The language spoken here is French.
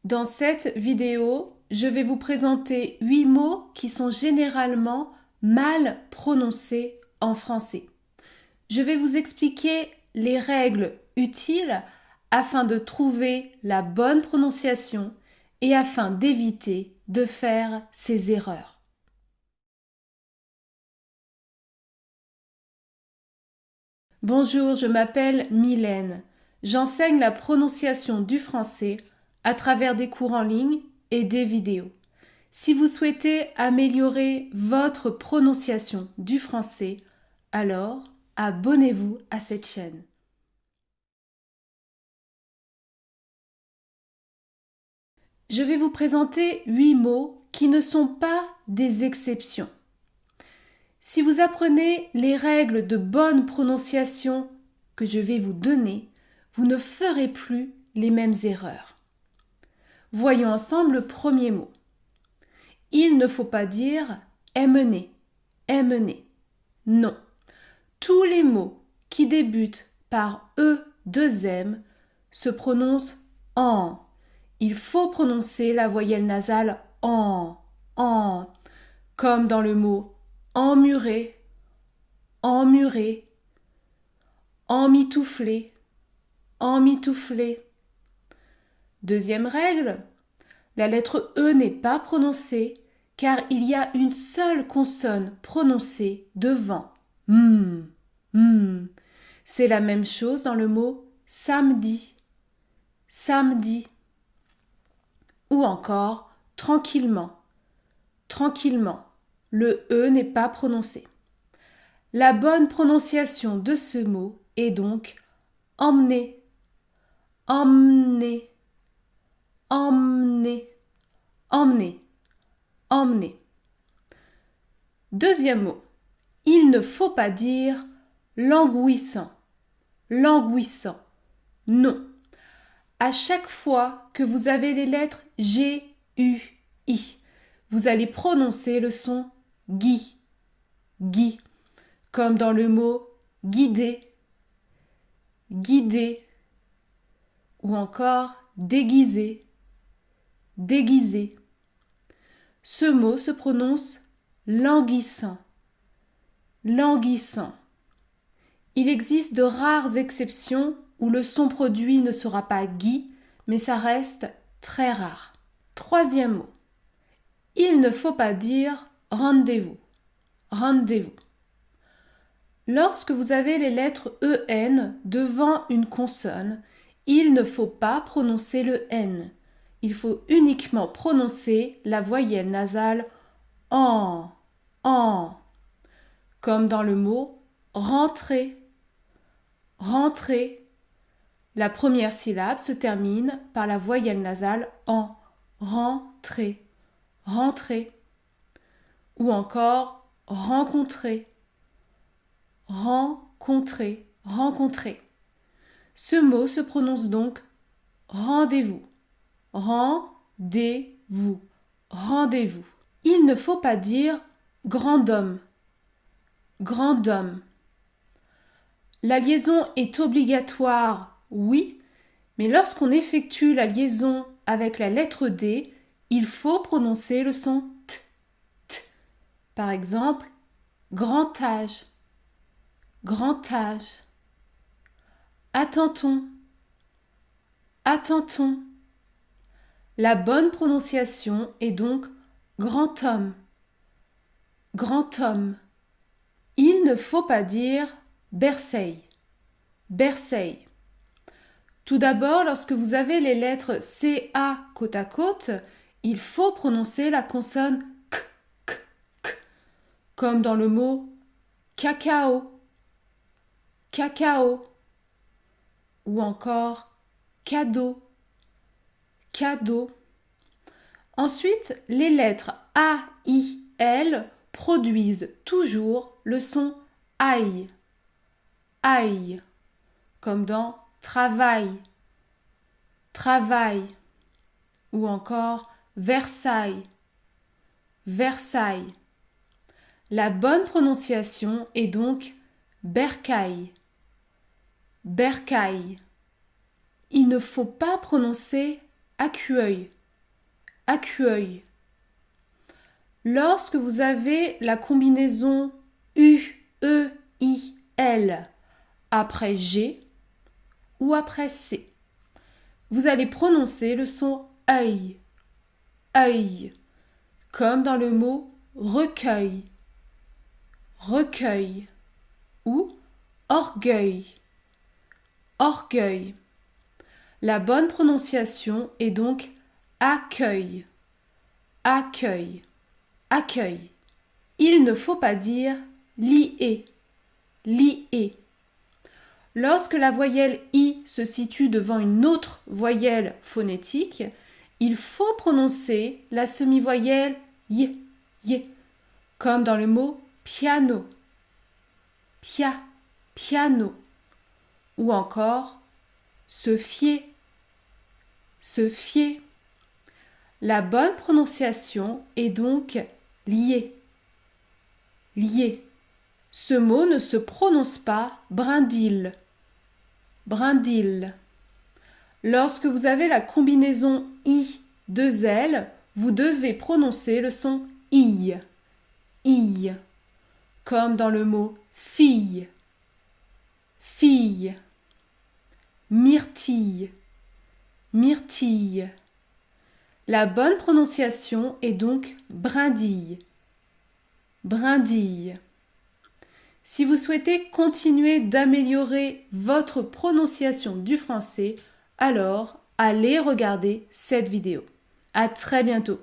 Dans cette vidéo, je vais vous présenter 8 mots qui sont généralement mal prononcés en français. Je vais vous expliquer les règles utiles afin de trouver la bonne prononciation et afin d'éviter de faire ces erreurs. Bonjour, je m'appelle Mylène. J'enseigne la prononciation du français à travers des cours en ligne et des vidéos. Si vous souhaitez améliorer votre prononciation du français, alors abonnez-vous à cette chaîne. Je vais vous présenter 8 mots qui ne sont pas des exceptions. Si vous apprenez les règles de bonne prononciation que je vais vous donner, vous ne ferez plus les mêmes erreurs. Voyons ensemble le premier mot. Il ne faut pas dire emmener, emmener. Non. Tous les mots qui débutent par E2M se prononcent en. Il faut prononcer la voyelle nasale en, comme dans le mot emmuré, emmuré, emmitouflé, emmitouflé. Deuxième règle, la lettre E n'est pas prononcée car il y a une seule consonne prononcée devant. C'est la même chose dans le mot samedi, samedi. Ou encore tranquillement, tranquillement. Le E n'est pas prononcé. La bonne prononciation de ce mot est donc emmener, emmener, emmener, emmener, emmener. Deuxième mot. Il ne faut pas dire languissant, languissant. Non. À chaque fois que vous avez les lettres G, U, I, vous allez prononcer le son gui, gui, comme dans le mot guider, guider, ou encore déguiser, déguiser. Ce mot se prononce languissant, languissant. Il existe de rares exceptions où le son produit ne sera pas gui, mais ça reste très rare. Troisième mot. Il ne faut pas dire rendez-vous, rendez-vous. Lorsque vous avez les lettres EN devant une consonne, il ne faut pas prononcer le N. Il faut uniquement prononcer la voyelle nasale en, comme dans le mot rentrer, rentrer. La première syllabe se termine par la voyelle nasale en, rentrer, rentrer. Ou encore rencontrer, rencontrer, rencontrer. Ce mot se prononce donc rendez-vous, rendez-vous, rendez-vous. Il ne faut pas dire grand homme, grand homme. La liaison est obligatoire, oui, mais lorsqu'on effectue la liaison avec la lettre D, il faut prononcer le son T, T. Par exemple, grand âge, grand âge. Attend-on, attend-on. La bonne prononciation est donc grand homme, grand homme. Il ne faut pas dire Berceil, Berceil. Tout d'abord, lorsque vous avez les lettres CA côte à côte, il faut prononcer la consonne K, K, K, comme dans le mot cacao, cacao, ou encore cadeau, cadeau. Ensuite, les lettres A, I, L produisent toujours le son aïe, aïe, comme dans travail, travail, ou encore Versailles, Versailles. La bonne prononciation est donc bercaille, bercaille. Il ne faut pas prononcer accueil, accueil. Lorsque vous avez la combinaison U, E, I, L après G ou après C, vous allez prononcer le son œil, œil, comme dans le mot recueil, recueil ou orgueil, orgueil. La bonne prononciation est donc accueil, accueil, accueil. Il ne faut pas dire lier, lier. Lorsque la voyelle I se situe devant une autre voyelle phonétique, il faut prononcer la semi-voyelle Y, Y, comme dans le mot piano, pia, piano, ou encore se fier, se fier. La bonne prononciation est donc lié, lié. Ce mot ne se prononce pas brindille, brindille. Lorsque vous avez la combinaison I, deux L, vous devez prononcer le son I, I, comme dans le mot fille, fille, myrtille, myrtille. La bonne prononciation est donc brindille, brindille. Si vous souhaitez continuer d'améliorer votre prononciation du français, alors allez regarder cette vidéo. À très bientôt.